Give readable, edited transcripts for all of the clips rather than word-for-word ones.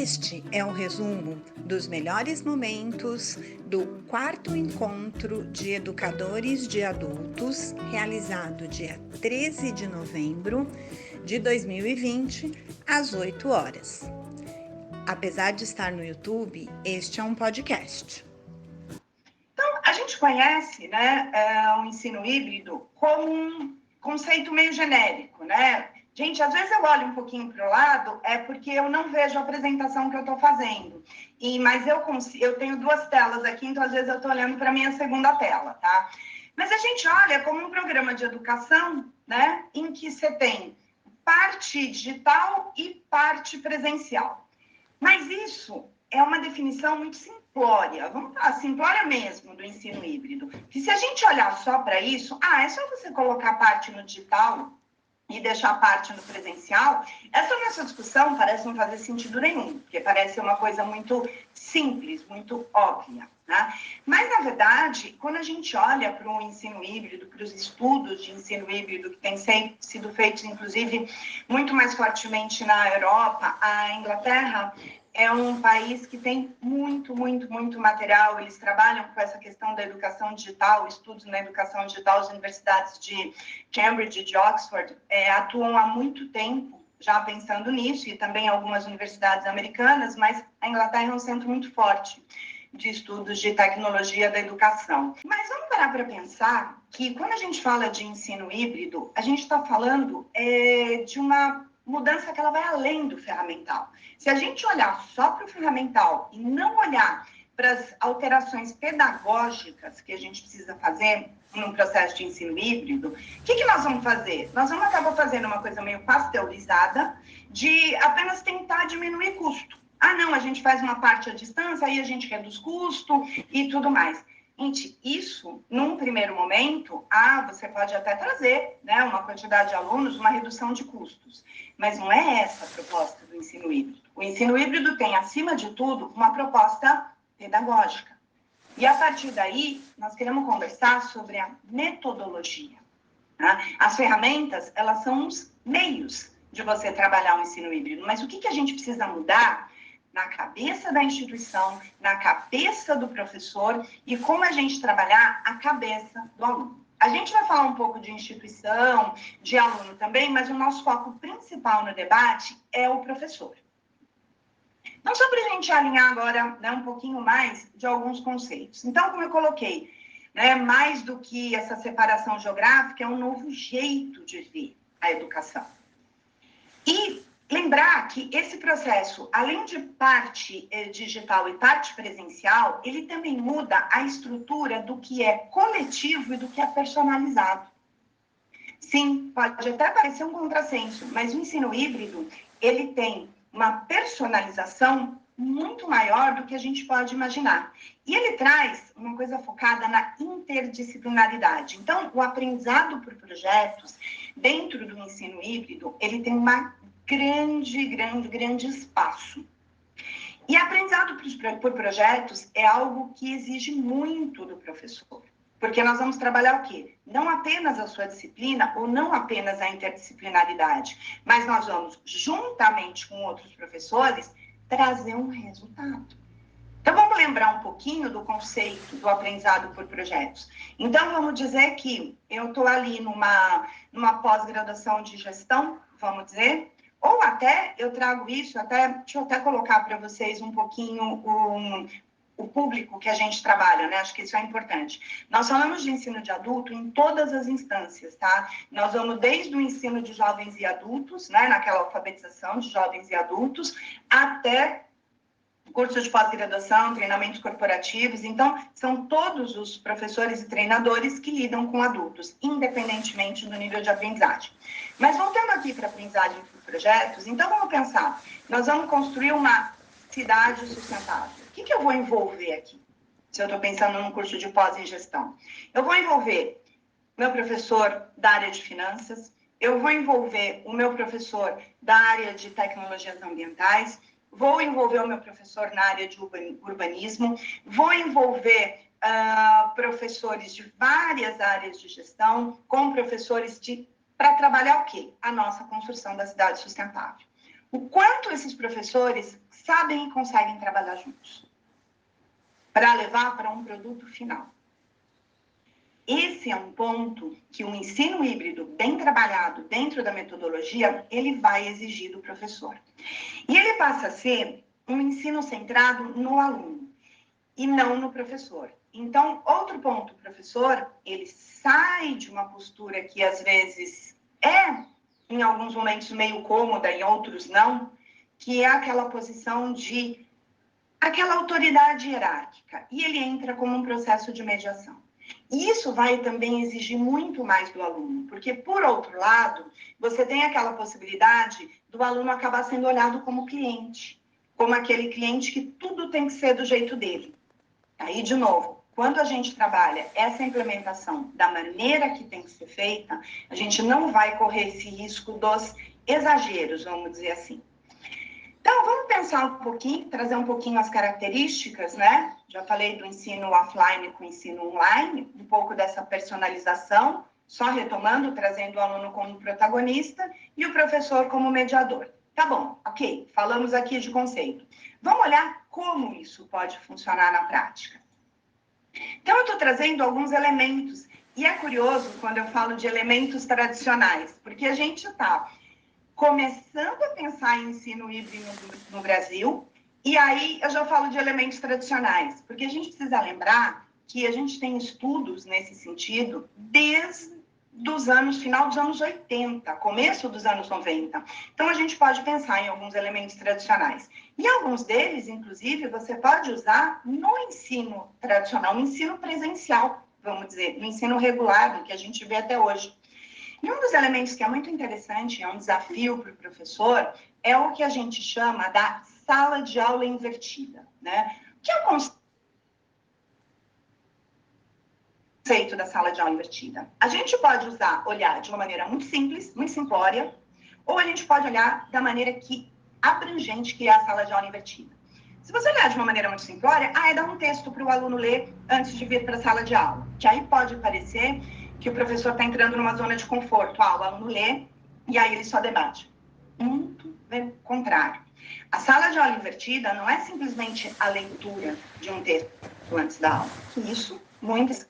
Este é um resumo dos melhores momentos do 4º Encontro de Educadores de Adultos, realizado dia 13 de novembro de 2020, às 8 horas. Apesar de estar no YouTube, este é um podcast. Então, a gente conhece, o ensino híbrido como um conceito meio genérico, né? Gente, às vezes eu olho um pouquinho para o lado, é porque eu não vejo a apresentação que eu estou fazendo. Mas eu tenho duas telas aqui, então às vezes eu estou olhando para a minha segunda tela, tá? Mas a gente olha como um programa de educação, né? Em que você tem parte digital e parte presencial. Mas isso é uma definição muito simplória, vamos falar, simplória mesmo do ensino híbrido. Que se a gente olhar só para isso, é só você colocar parte no digital e deixar parte no presencial, essa nossa discussão parece não fazer sentido nenhum, porque parece uma coisa muito simples, muito óbvia, né? Mas, na verdade, quando a gente olha para o ensino híbrido, para os estudos de ensino híbrido que têm sido feitos, inclusive, muito mais fortemente na Europa, a Inglaterra é um país que tem muito material. Eles trabalham com essa questão da educação digital, estudos na educação digital. As universidades de Cambridge e de Oxford atuam há muito tempo já pensando nisso, e também algumas universidades americanas, mas a Inglaterra é um centro muito forte de estudos de tecnologia da educação. Mas vamos parar para pensar que quando a gente fala de ensino híbrido, a gente está falando de uma mudança que ela vai além do ferramental. Se a gente olhar só para o ferramental e não olhar para as alterações pedagógicas que a gente precisa fazer num processo de ensino híbrido, o que nós vamos fazer? Nós vamos acabar fazendo uma coisa meio pasteurizada de apenas tentar diminuir custo. Não, a gente faz uma parte à distância, aí a gente reduz custo e tudo mais. Gente, isso, num primeiro momento, você pode até trazer, né, uma quantidade de alunos, uma redução de custos. Mas não é essa a proposta do ensino híbrido. O ensino híbrido tem, acima de tudo, uma proposta pedagógica. E, a partir daí, nós queremos conversar sobre a metodologia. Tá? As ferramentas, elas são os meios de você trabalhar o ensino híbrido. Mas o que a gente precisa mudar na cabeça da instituição, na cabeça do professor e como a gente trabalhar a cabeça do aluno. A gente vai falar um pouco de instituição, de aluno também, mas o nosso foco principal no debate é o professor. Então, só para a gente alinhar agora, né, um pouquinho mais de alguns conceitos. Então, como eu coloquei, né, mais do que essa separação geográfica, é um novo jeito de ver a educação. E lembrar que esse processo, além de parte digital e parte presencial, ele também muda a estrutura do que é coletivo e do que é personalizado. Sim, pode até parecer um contrassenso, mas o ensino híbrido, ele tem uma personalização muito maior do que a gente pode imaginar. E ele traz uma coisa focada na interdisciplinaridade. Então, o aprendizado por projetos, dentro do ensino híbrido, ele tem uma grande espaço. E aprendizado por projetos é algo que exige muito do professor. Porque nós vamos trabalhar o quê? Não apenas a sua disciplina ou não apenas a interdisciplinaridade, mas nós vamos, juntamente com outros professores, trazer um resultado. Então, vamos lembrar um pouquinho do conceito do aprendizado por projetos. Então, vamos dizer que eu estou ali numa pós-graduação de gestão, vamos dizer, ou até eu trago isso, deixa eu até colocar para vocês um pouquinho o público que a gente trabalha, né? Acho que isso é importante. Nós falamos de ensino de adulto em todas as instâncias, tá? Nós vamos desde o ensino de jovens e adultos, né? Naquela alfabetização de jovens e adultos, até cursos de pós-graduação, treinamentos corporativos. Então, são todos os professores e treinadores que lidam com adultos, independentemente do nível de aprendizagem. Mas voltando aqui para a aprendizagem por projetos, então vamos pensar, nós vamos construir uma cidade sustentável. O que eu vou envolver aqui? Se eu estou pensando num curso de pós em gestão. Eu vou envolver meu professor da área de finanças, eu vou envolver o meu professor da área de tecnologias ambientais, vou envolver o meu professor na área de urbanismo, vou envolver professores de várias áreas de gestão, com professores para trabalhar o quê? A nossa construção da cidade sustentável. o quanto esses professores sabem e conseguem trabalhar juntos para levar para um produto final. Esse é um ponto que o ensino híbrido bem trabalhado dentro da metodologia, ele vai exigir do professor. E ele passa a ser um ensino centrado no aluno e não no professor. Então, outro ponto, o professor, ele sai de uma postura que às vezes é, em alguns momentos, meio cômoda, em outros não, que é aquela posição de aquela autoridade hierárquica. E ele entra como um processo de mediação. E isso vai também exigir muito mais do aluno, porque, por outro lado, você tem aquela possibilidade do aluno acabar sendo olhado como cliente, como aquele cliente que tudo tem que ser do jeito dele. Aí, de novo, quando a gente trabalha essa implementação da maneira que tem que ser feita, a gente não vai correr esse risco dos exageros, vamos dizer assim. Então, vamos pensar um pouquinho, trazer um pouquinho as características, né? Já falei do ensino offline com o ensino online, um pouco dessa personalização, só retomando, trazendo o aluno como protagonista e o professor como mediador. Tá bom, ok, falamos aqui de conceito. Vamos olhar como isso pode funcionar na prática. Então, eu estou trazendo alguns elementos, e é curioso quando eu falo de elementos tradicionais, porque a gente está começando a pensar em ensino híbrido no Brasil, e aí eu já falo de elementos tradicionais, porque a gente precisa lembrar que a gente tem estudos nesse sentido desde dos anos, final dos anos 80, começo dos anos 90. Então, a gente pode pensar em alguns elementos tradicionais. E alguns deles, inclusive, você pode usar no ensino tradicional, no ensino presencial, vamos dizer, no ensino regular, que a gente vê até hoje. E um dos elementos que é muito interessante, é um desafio para o professor, é o que a gente chama da sala de aula invertida, né? Que é o conceito da sala de aula invertida. A gente pode olhar de uma maneira muito simples, muito simplória, ou a gente pode olhar da maneira que abrangente que é a sala de aula invertida. Se você olhar de uma maneira muito simplória, é dar um texto para o aluno ler antes de vir para a sala de aula, que aí pode parecer que o professor está entrando numa zona de conforto. O aluno lê e aí ele só debate. Muito pelo contrário. A sala de aula invertida não é simplesmente a leitura de um texto antes da aula, que isso muitos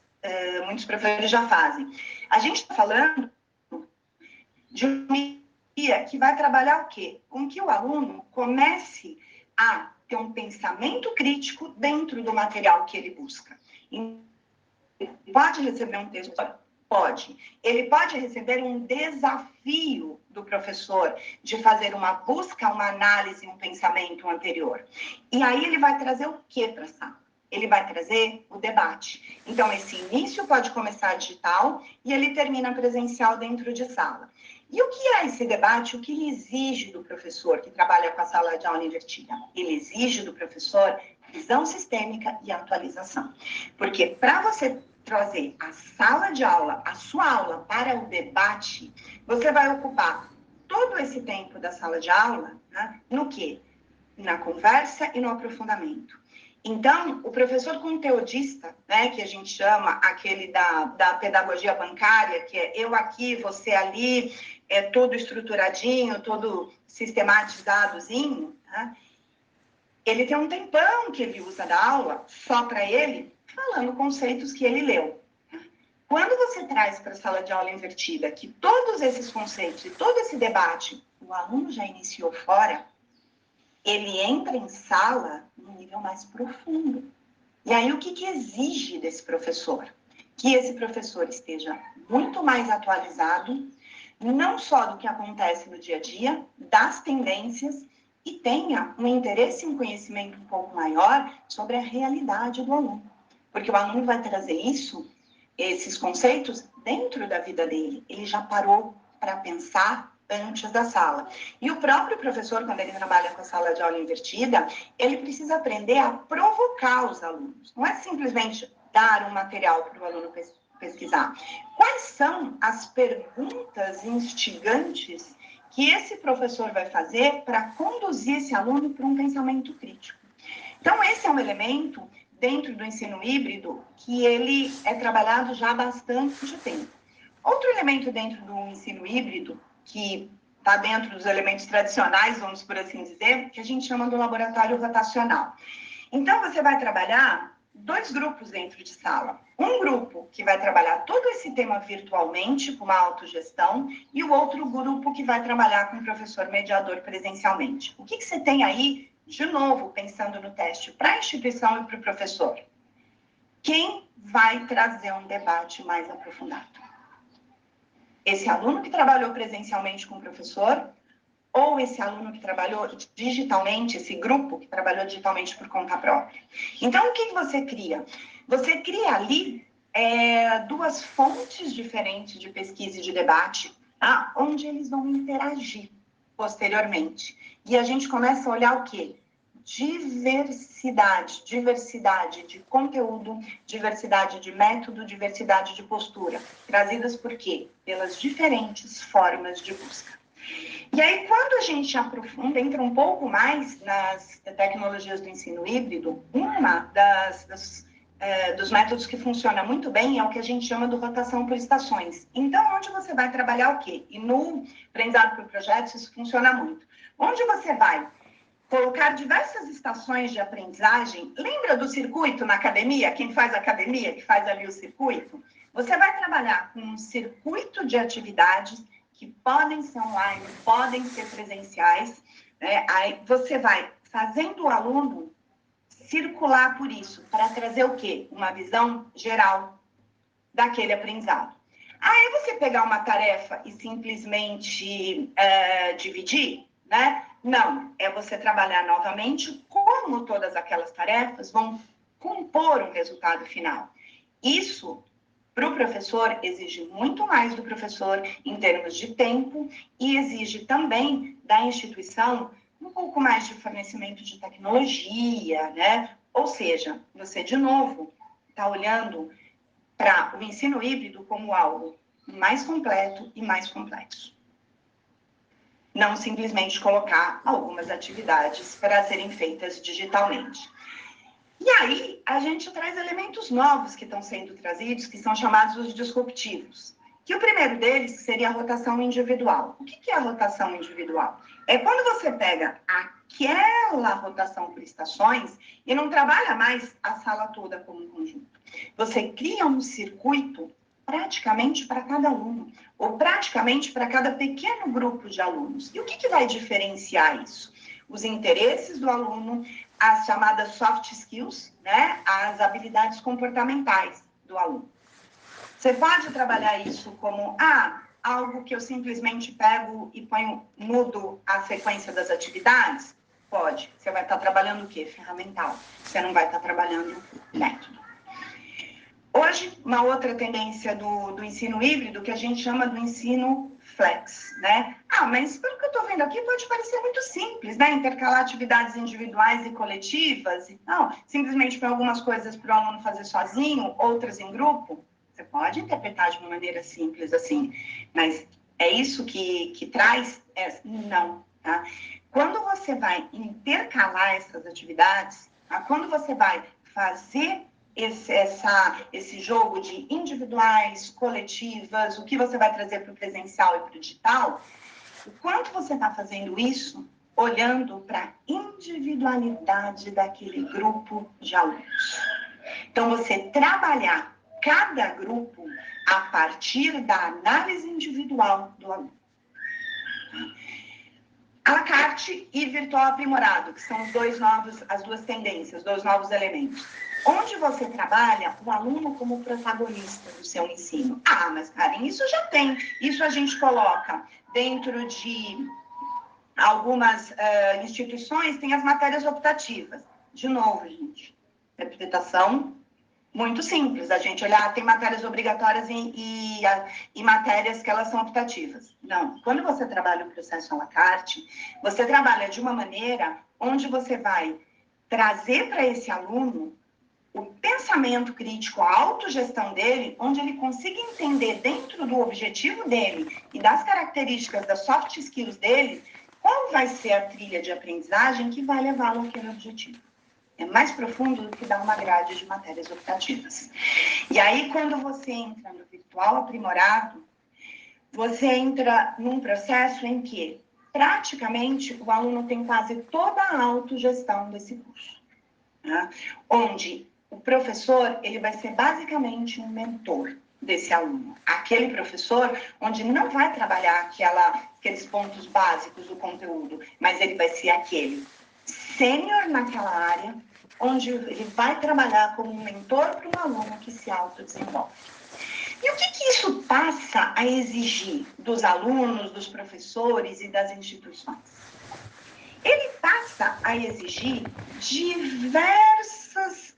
professores já fazem. A gente está falando de uma guia que vai trabalhar o quê? Com que o aluno comece a ter um pensamento crítico dentro do material que ele busca. Ele pode receber um texto? Pode. Ele pode receber um desafio do professor de fazer uma busca, uma análise, um pensamento anterior. E aí ele vai trazer o quê para a sala? Ele vai trazer o debate. Então, esse início pode começar digital e ele termina presencial dentro de sala. E o que é esse debate? O que ele exige do professor que trabalha com a sala de aula invertida? Ele exige do professor visão sistêmica e atualização. Porque para você trazer a sala de aula, a sua aula para o debate, você vai ocupar todo esse tempo da sala de aula, né, no quê? Na conversa e no aprofundamento. Então, o professor conteudista, né, que a gente chama aquele da pedagogia bancária, que é eu aqui, você ali, é todo estruturadinho, todo sistematizadozinho, né? Ele tem um tempão que ele usa da aula só para ele, falando conceitos que ele leu. Quando você traz para a sala de aula invertida que todos esses conceitos e todo esse debate o aluno já iniciou fora, ele entra em sala num nível mais profundo. E aí, o que exige desse professor? Que esse professor esteja muito mais atualizado, não só do que acontece no dia a dia, das tendências, e tenha um interesse e um conhecimento um pouco maior sobre a realidade do aluno. Porque o aluno vai trazer isso, esses conceitos, dentro da vida dele. Ele já parou para pensar antes da sala. E o próprio professor, quando ele trabalha com a sala de aula invertida, ele precisa aprender a provocar os alunos. Não é simplesmente dar um material para o aluno pesquisar. Quais são as perguntas instigantes que esse professor vai fazer para conduzir esse aluno para um pensamento crítico? Então, esse é um elemento dentro do ensino híbrido que ele é trabalhado já há bastante tempo. Outro elemento dentro do ensino híbrido que está dentro dos elementos tradicionais, vamos por assim dizer, que a gente chama do laboratório rotacional. Então, você vai trabalhar 2 grupos dentro de sala. Um grupo que vai trabalhar todo esse tema virtualmente, com uma autogestão, e o outro grupo que vai trabalhar com o professor mediador presencialmente. O que você tem aí, de novo, pensando no teste para a instituição e para o professor? Quem vai trazer um debate mais aprofundado? Esse aluno que trabalhou presencialmente com o professor ou esse aluno que trabalhou digitalmente, esse grupo que trabalhou digitalmente por conta própria? Então, o que você cria? Você cria ali 2 fontes diferentes de pesquisa e de debate, tá? Onde eles vão interagir posteriormente. E a gente começa a olhar o quê? Diversidade de conteúdo, diversidade de método, diversidade de postura, trazidas por quê? Pelas diferentes formas de busca. E aí, quando a gente aprofunda, entra um pouco mais nas tecnologias do ensino híbrido, uma dos métodos que funciona muito bem é o que a gente chama de rotação por estações. Então, onde você vai trabalhar o quê? E no aprendizado por projetos, isso funciona muito. Onde você vai colocar diversas estações de aprendizagem. Lembra do circuito na academia? Quem faz academia, que faz ali o circuito? Você vai trabalhar com um circuito de atividades que podem ser online, podem ser presenciais, né? Aí você vai fazendo o aluno circular por isso, para trazer o quê? Uma visão geral daquele aprendizado. Aí você pegar uma tarefa e simplesmente dividir, né? Não, é você trabalhar novamente como todas aquelas tarefas vão compor um resultado final. Isso, para o professor, exige muito mais do professor em termos de tempo e exige também da instituição um pouco mais de fornecimento de tecnologia, né? Ou seja, você, de novo, está olhando para o ensino híbrido como algo mais completo e mais complexo. Não simplesmente colocar algumas atividades para serem feitas digitalmente. E aí, a gente traz elementos novos que estão sendo trazidos, que são chamados os disruptivos. Que o primeiro deles seria a rotação individual. O que é a rotação individual? É quando você pega aquela rotação por estações e não trabalha mais a sala toda como um conjunto. Você cria um circuito praticamente para cada aluno, ou praticamente para cada pequeno grupo de alunos. E o que vai diferenciar isso? Os interesses do aluno, as chamadas soft skills, né? As habilidades comportamentais do aluno. Você pode trabalhar isso como algo que eu simplesmente pego e mudo a sequência das atividades? Pode. Você vai estar trabalhando o quê? Ferramental. Você não vai estar trabalhando método. Hoje, uma outra tendência do ensino híbrido, que a gente chama do ensino flex, né? Mas pelo que eu estou vendo aqui, pode parecer muito simples, né? Intercalar atividades individuais e coletivas. Não, simplesmente para algumas coisas para o aluno fazer sozinho, outras em grupo. Você pode interpretar de uma maneira simples assim, mas é isso que traz? Não, tá? Quando você vai intercalar essas atividades, quando você vai fazer esse jogo de individuais, coletivas, o que você vai trazer para o presencial e para o digital, o quanto você está fazendo isso olhando para a individualidade daquele grupo de alunos. Então, você trabalhar cada grupo a partir da análise individual do aluno. À la carte e virtual aprimorado, que são as duas tendências, 2 novos elementos. Onde você trabalha o aluno como protagonista do seu ensino. Mas Karen, isso já tem. Isso a gente coloca dentro de algumas instituições, tem as matérias optativas. De novo, gente, interpretação muito simples. A gente olhar, tem matérias obrigatórias e matérias que elas são optativas. Não. Quando você trabalha o processo à la carte, você trabalha de uma maneira onde você vai trazer para esse aluno o pensamento crítico, a autogestão dele, onde ele consiga entender dentro do objetivo dele e das características das soft skills dele, qual vai ser a trilha de aprendizagem que vai levá-lo àquele objetivo. É mais profundo do que dar uma grade de matérias optativas. E aí, quando você entra no virtual aprimorado, você entra num processo em que praticamente o aluno tem quase toda a autogestão desse curso, né? Onde o professor ele vai ser basicamente um mentor desse aluno. Aquele professor onde não vai trabalhar aqueles pontos básicos do conteúdo, mas ele vai ser aquele sênior naquela área, onde ele vai trabalhar como um mentor para um aluno que se autodesenvolve. E o que isso passa a exigir dos alunos, dos professores e das instituições? Ele passa a exigir diversas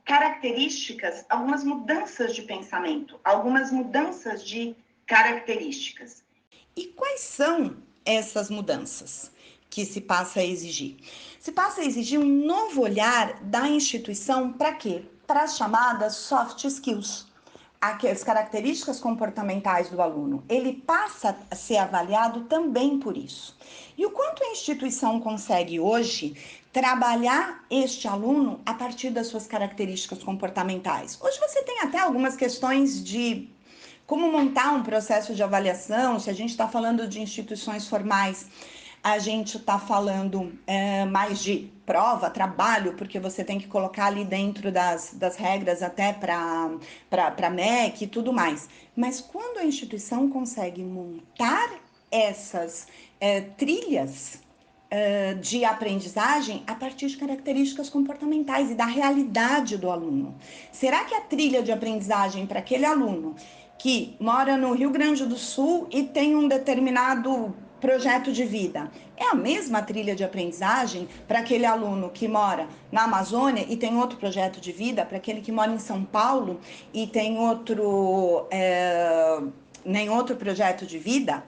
características, algumas mudanças de pensamento, algumas mudanças de características. E quais são essas mudanças que se passa a exigir? Se passa a exigir um novo olhar da instituição para quê? Para as chamadas soft skills, as características comportamentais do aluno. Ele passa a ser avaliado também por isso. E o quanto a instituição consegue hoje trabalhar este aluno a partir das suas características comportamentais? Hoje você tem até algumas questões de como montar um processo de avaliação. Se a gente está falando de instituições formais, a gente está falando mais de prova, trabalho, porque você tem que colocar ali dentro das regras até para MEC e tudo mais. Mas quando a instituição consegue montar essas trilhas de aprendizagem a partir de características comportamentais e da realidade do aluno. Será que a trilha de aprendizagem para aquele aluno que mora no Rio Grande do Sul e tem um determinado projeto de vida é a mesma trilha de aprendizagem para aquele aluno que mora na Amazônia e tem outro projeto de vida, para aquele que mora em São Paulo e tem nem outro projeto de vida?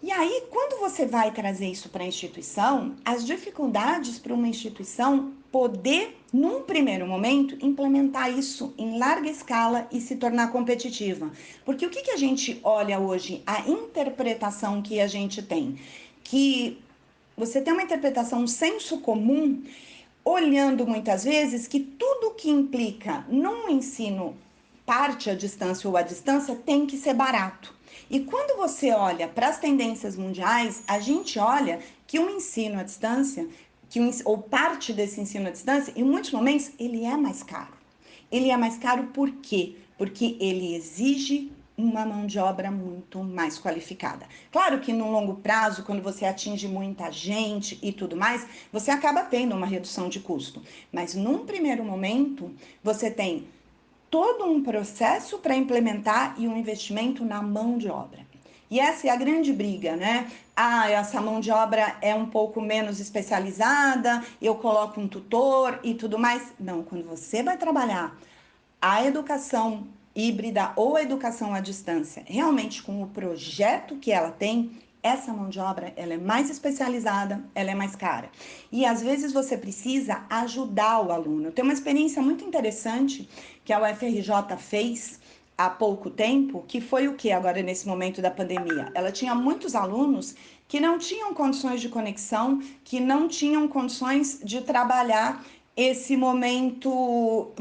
E aí, quando você vai trazer isso para a instituição, as dificuldades para uma instituição poder, num primeiro momento, implementar isso em larga escala e se tornar competitiva. Porque o que a gente olha hoje, a interpretação que a gente tem, que você tem uma interpretação, um senso comum, olhando muitas vezes que tudo que implica num ensino parte à distância ou à distância tem que ser barato. E quando você olha para as tendências mundiais, a gente olha que o ensino à distância, ou parte desse ensino à distância, em muitos momentos, ele é mais caro. Ele é mais caro por quê? Porque ele exige uma mão de obra muito mais qualificada. Claro que no longo prazo, quando você atinge muita gente e tudo mais, você acaba tendo uma redução de custo. Mas num primeiro momento, você tem todo um processo para implementar e um investimento na mão de obra. E essa é a grande briga, né? Ah, essa mão de obra é um pouco menos especializada, eu coloco um tutor e tudo mais. Não, quando você vai trabalhar a educação híbrida ou a educação à distância, realmente com o projeto que ela tem, essa mão de obra ela é mais especializada, ela é mais cara. E às vezes você precisa ajudar o aluno. Tem uma experiência muito interessante que a UFRJ fez há pouco tempo, que foi o que agora nesse momento da pandemia? Ela tinha muitos alunos que não tinham condições de conexão, que não tinham condições de trabalhar esse momento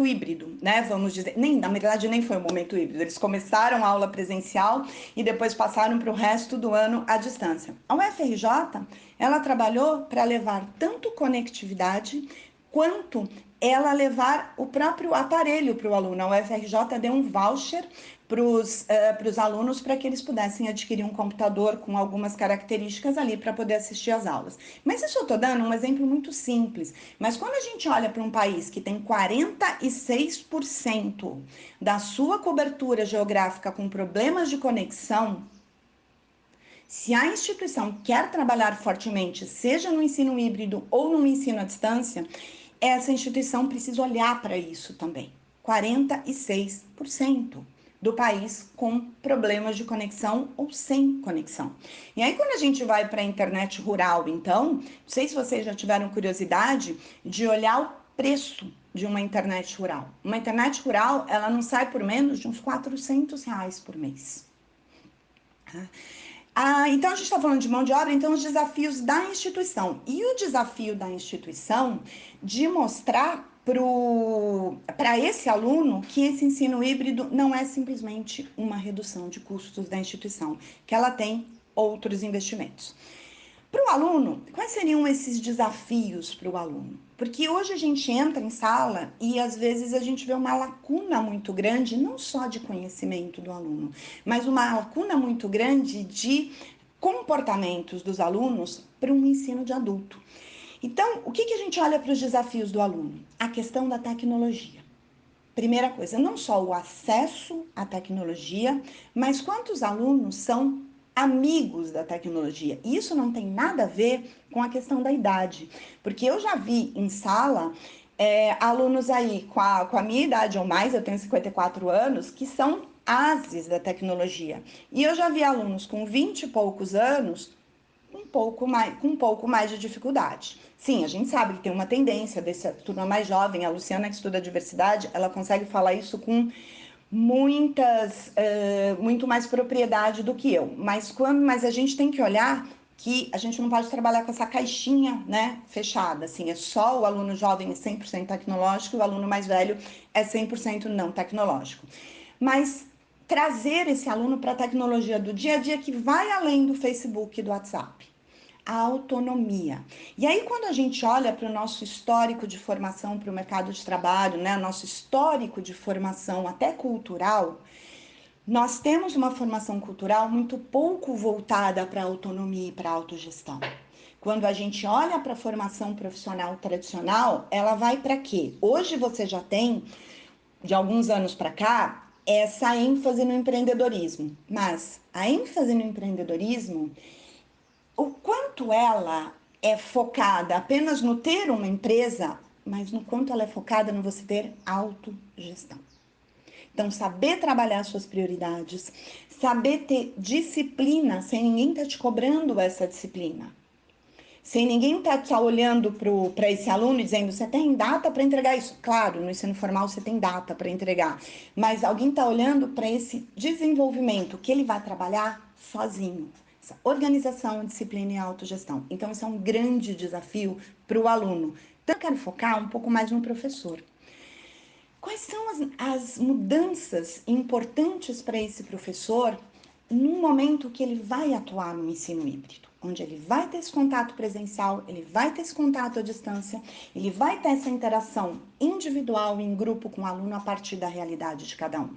híbrido, né? Vamos dizer, na verdade nem foi um momento híbrido. Eles começaram a aula presencial e depois passaram para o resto do ano à distância. A UFRJ, ela trabalhou para levar tanto conectividade quanto ela levar o próprio aparelho para o aluno. A UFRJ deu um voucher para os alunos para que eles pudessem adquirir um computador com algumas características ali para poder assistir às aulas. Mas isso eu estou dando um exemplo muito simples. Mas quando a gente olha para um país que tem 46% da sua cobertura geográfica com problemas de conexão, se a instituição quer trabalhar fortemente, seja no ensino híbrido ou no ensino à distância, essa instituição precisa olhar para isso também. 46% do país com problemas de conexão ou sem conexão. E aí, quando a gente vai para a internet rural, então, não sei se vocês já tiveram curiosidade de olhar o preço de uma internet rural. Uma internet rural, ela não sai por menos de uns R$ 400 por mês. Então, a gente está falando de mão de obra, então os desafios da instituição. E o desafio da instituição de mostrar para esse aluno que esse ensino híbrido não é simplesmente uma redução de custos da instituição, que ela tem outros investimentos. Para o aluno, quais seriam esses desafios para o aluno? Porque hoje a gente entra em sala e às vezes a gente vê uma lacuna muito grande, não só de conhecimento do aluno, mas uma lacuna muito grande de comportamentos dos alunos para um ensino de adulto. Então, o que a gente olha para os desafios do aluno? A questão da tecnologia. Primeira coisa, não só o acesso à tecnologia, mas quantos alunos são amigos da tecnologia. E isso não tem nada a ver com a questão da idade, porque eu já vi em sala alunos aí com a minha idade ou mais, eu tenho 54 anos, que são ases da tecnologia. E eu já vi alunos com 20 e poucos anos com um pouco mais de dificuldade. Sim, a gente sabe que tem uma tendência dessa turma mais jovem, a Luciana que estuda diversidade, ela consegue falar isso com muito mais propriedade do que eu. Mas a gente tem que olhar que a gente não pode trabalhar com essa caixinha, né, fechada, assim, é só o aluno jovem é 100% tecnológico e o aluno mais velho é 100% não tecnológico. Mas trazer esse aluno para a tecnologia do dia a dia que vai além do Facebook e do WhatsApp. A autonomia. E aí, quando a gente olha para o nosso histórico de formação para o mercado de trabalho, né, nosso histórico de formação até cultural, nós temos uma formação cultural muito pouco voltada para a autonomia e para a autogestão. Quando a gente olha para a formação profissional tradicional, ela vai para quê? Hoje você já tem, de alguns anos para cá, essa ênfase no empreendedorismo. Mas a ênfase no empreendedorismo, o quanto ela é focada apenas no ter uma empresa, mas no quanto ela é focada no você ter autogestão. Então, saber trabalhar suas prioridades, saber ter disciplina, sem ninguém estar te cobrando essa disciplina. Sem ninguém estar olhando para esse aluno e dizendo, você tem data para entregar isso? Claro, no ensino formal você tem data para entregar, mas alguém está olhando para esse desenvolvimento que ele vai trabalhar sozinho. Essa organização, disciplina e autogestão. Então, isso é um grande desafio para o aluno. Então, eu quero focar um pouco mais no professor. Quais são as mudanças importantes para esse professor num momento que ele vai atuar no ensino híbrido? Onde ele vai ter esse contato presencial, ele vai ter esse contato à distância, ele vai ter essa interação individual e em grupo com o aluno a partir da realidade de cada um.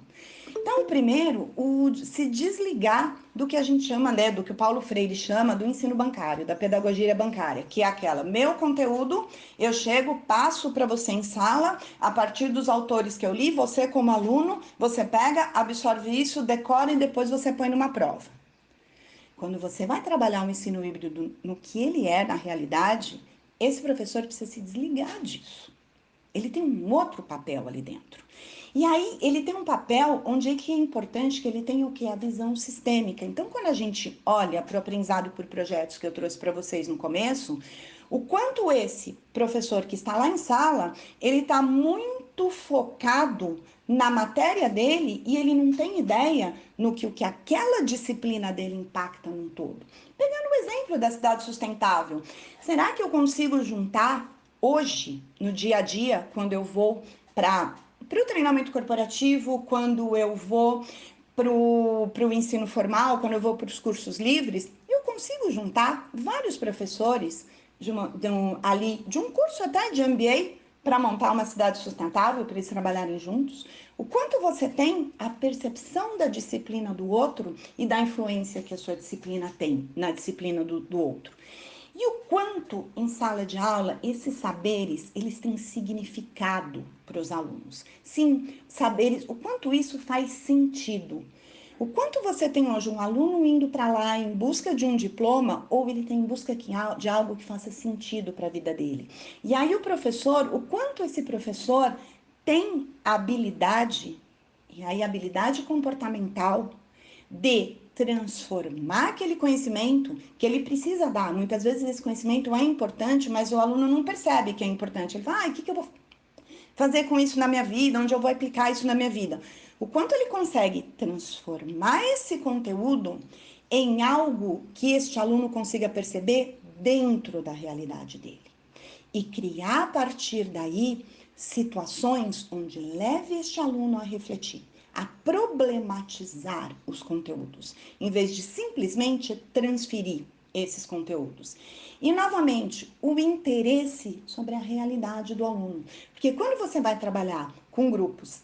Então, primeiro, se desligar do que a gente chama, né, do que o Paulo Freire chama do ensino bancário, da pedagogia bancária, que é aquela, meu conteúdo, eu chego, passo para você em sala, a partir dos autores que eu li, você como aluno, você pega, absorve isso, decora e depois você põe numa prova. Quando você vai trabalhar um ensino híbrido no que ele é na realidade, esse professor precisa se desligar disso. Ele tem um outro papel ali dentro. E aí ele tem um papel onde é que é importante que ele tenha o que? A visão sistêmica. Então, quando a gente olha para o aprendizado por projetos que eu trouxe para vocês no começo, o quanto esse professor que está lá em sala, ele está muito focado na matéria dele e ele não tem ideia no que o que aquela disciplina dele impacta no todo. Pegando o exemplo da cidade sustentável, será que eu consigo juntar hoje, no dia a dia, quando eu vou para o treinamento corporativo, quando eu vou para o ensino formal, quando eu vou para os cursos livres, eu consigo juntar vários professores de um curso até de MBA para montar uma cidade sustentável, para eles trabalharem juntos. O quanto você tem a percepção da disciplina do outro e da influência que a sua disciplina tem na disciplina do outro. E o quanto em sala de aula esses saberes eles têm significado para os alunos. Sim, saberes, o quanto isso faz sentido. O quanto você tem hoje um aluno indo para lá em busca de um diploma ou ele tem em busca de algo que faça sentido para a vida dele. E aí o professor, o quanto esse professor tem a habilidade, e aí a habilidade comportamental de transformar aquele conhecimento que ele precisa dar. Muitas vezes esse conhecimento é importante, mas o aluno não percebe que é importante. Ele fala, o que eu vou fazer com isso na minha vida? Onde eu vou aplicar isso na minha vida? O quanto ele consegue transformar esse conteúdo em algo que este aluno consiga perceber dentro da realidade dele. E criar a partir daí situações onde leve este aluno a refletir, a problematizar os conteúdos, em vez de simplesmente transferir esses conteúdos. E, novamente, o interesse sobre a realidade do aluno. Porque quando você vai trabalhar com grupos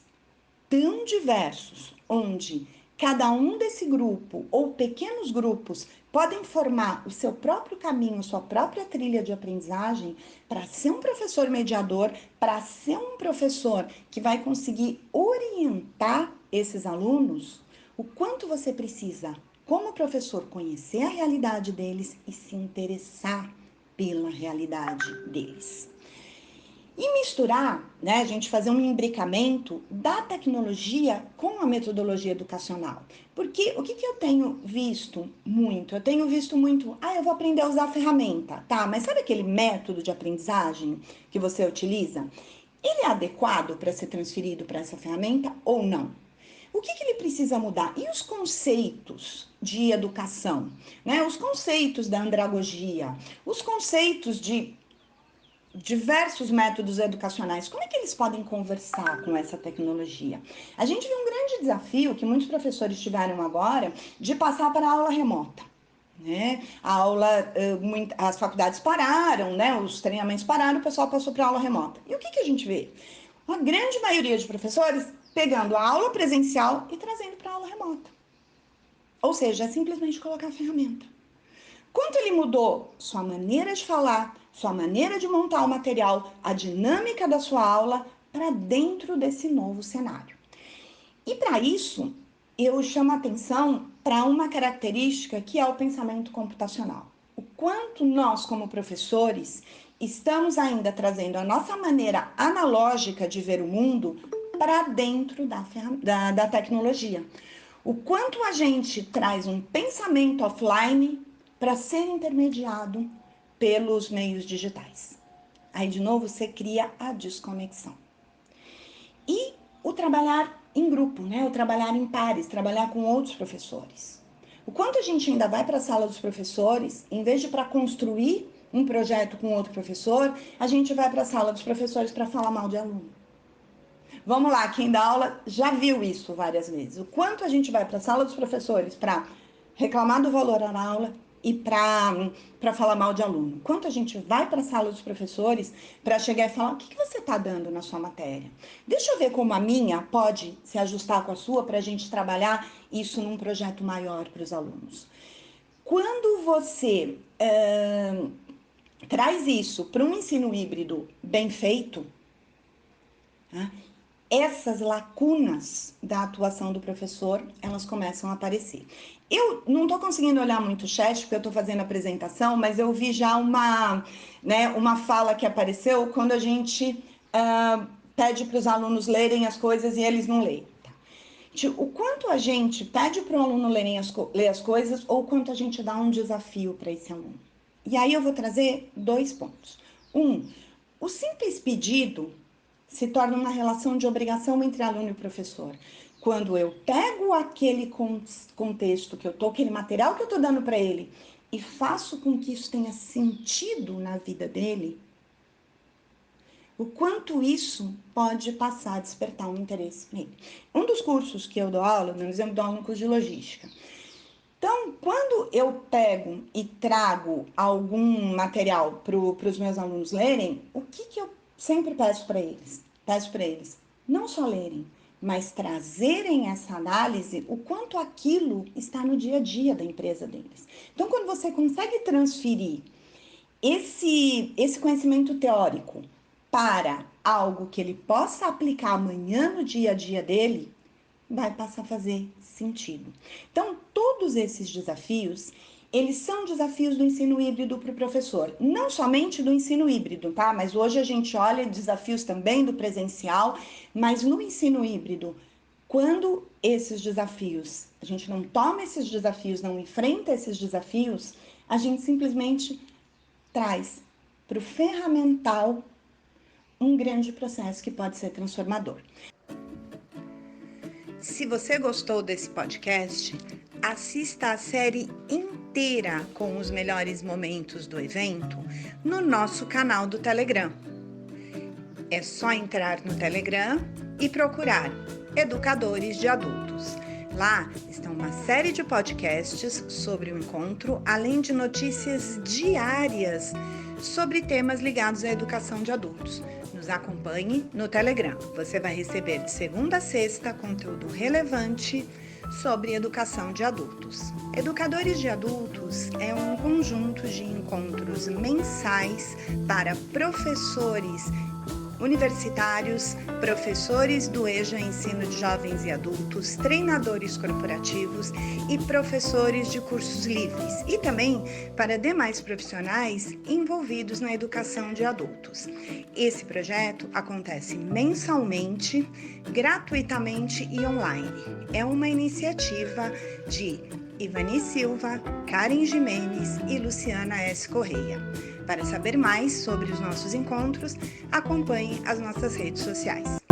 tão diversos, onde cada um desse grupo ou pequenos grupos podem formar o seu próprio caminho, sua própria trilha de aprendizagem, para ser um professor mediador, para ser um professor que vai conseguir orientar esses alunos, o quanto você precisa, como professor, conhecer a realidade deles e se interessar pela realidade deles. E misturar, né, a gente fazer um imbricamento da tecnologia com a metodologia educacional. Porque o que eu tenho visto muito? Eu tenho visto muito, eu vou aprender a usar a ferramenta, tá? Mas sabe aquele método de aprendizagem que você utiliza? Ele é adequado para ser transferido para essa ferramenta ou não? O que ele precisa mudar? E os conceitos de educação, né? Os conceitos da andragogia, os conceitos de diversos métodos educacionais, como é que eles podem conversar com essa tecnologia? A gente viu um grande desafio que muitos professores tiveram agora de passar para a aula remota. Né? A aula, as faculdades pararam, né? Os treinamentos pararam, o pessoal passou para a aula remota. E o que a gente vê? A grande maioria de professores pegando a aula presencial e trazendo para a aula remota. Ou seja, é simplesmente colocar a ferramenta. Quanto ele mudou sua maneira de falar, sua maneira de montar o material, a dinâmica da sua aula para dentro desse novo cenário. E para isso, eu chamo a atenção para uma característica que é o pensamento computacional. O quanto nós, como professores, estamos ainda trazendo a nossa maneira analógica de ver o mundo para dentro da tecnologia. O quanto a gente traz um pensamento offline para ser intermediado pelos meios digitais. Aí, de novo, você cria a desconexão. E o trabalhar em grupo, né? O trabalhar em pares, trabalhar com outros professores. O quanto a gente ainda vai para a sala dos professores, em vez de para construir um projeto com outro professor, a gente vai para a sala dos professores para falar mal de aluno. Vamos lá, quem dá aula já viu isso várias vezes. O quanto a gente vai para a sala dos professores para reclamar do valor da aula e para falar mal de aluno. Quanto a gente vai para a sala dos professores para chegar e falar o que você está dando na sua matéria. Deixa eu ver como a minha pode se ajustar com a sua para a gente trabalhar isso num projeto maior para os alunos. Quando você traz isso para um ensino híbrido bem feito, né, essas lacunas da atuação do professor, elas começam a aparecer. Eu não estou conseguindo olhar muito o chat, porque eu estou fazendo a apresentação, mas eu vi já uma fala que apareceu quando a gente pede para os alunos lerem as coisas e eles não leem. Tá? O quanto a gente pede para o aluno ler as coisas ou o quanto a gente dá um desafio para esse aluno. E aí eu vou trazer 2 pontos. O simples pedido se torna uma relação de obrigação entre aluno e professor. Quando eu pego aquele contexto que eu tô, aquele material que eu tô dando para ele e faço com que isso tenha sentido na vida dele, o quanto isso pode passar a despertar um interesse nele. Um dos cursos que eu dou aula, por exemplo, dou aula no curso de logística. Então, quando eu pego e trago algum material para os meus alunos lerem, o que eu sempre peço para eles? Peço para eles não só lerem, mas trazerem essa análise, o quanto aquilo está no dia a dia da empresa deles. Então, quando você consegue transferir esse conhecimento teórico para algo que ele possa aplicar amanhã no dia a dia dele, vai passar a fazer sentido. Então, todos esses desafios, eles são desafios do ensino híbrido para o professor. Não somente do ensino híbrido, tá? Mas hoje a gente olha desafios também do presencial, mas no ensino híbrido, quando esses desafios, a gente não toma esses desafios, não enfrenta esses desafios, a gente simplesmente traz para o ferramental um grande processo que pode ser transformador. Se você gostou desse podcast, assista a série inteira com os melhores momentos do evento no nosso canal do Telegram. É só entrar no Telegram e procurar Educadores de Adultos. Lá estão uma série de podcasts sobre o encontro, além de notícias diárias sobre temas ligados à educação de adultos. Nos acompanhe no Telegram. Você vai receber de segunda a sexta conteúdo relevante sobre educação de adultos. Educadores de Adultos é um conjunto de encontros mensais para professores universitários, professores do EJA Ensino de Jovens e Adultos, treinadores corporativos e professores de cursos livres, e também para demais profissionais envolvidos na educação de adultos. Esse projeto acontece mensalmente, gratuitamente e online. É uma iniciativa de Ivani Silva, Karen Jimenez e Luciana S. Correia. Para saber mais sobre os nossos encontros, acompanhe as nossas redes sociais.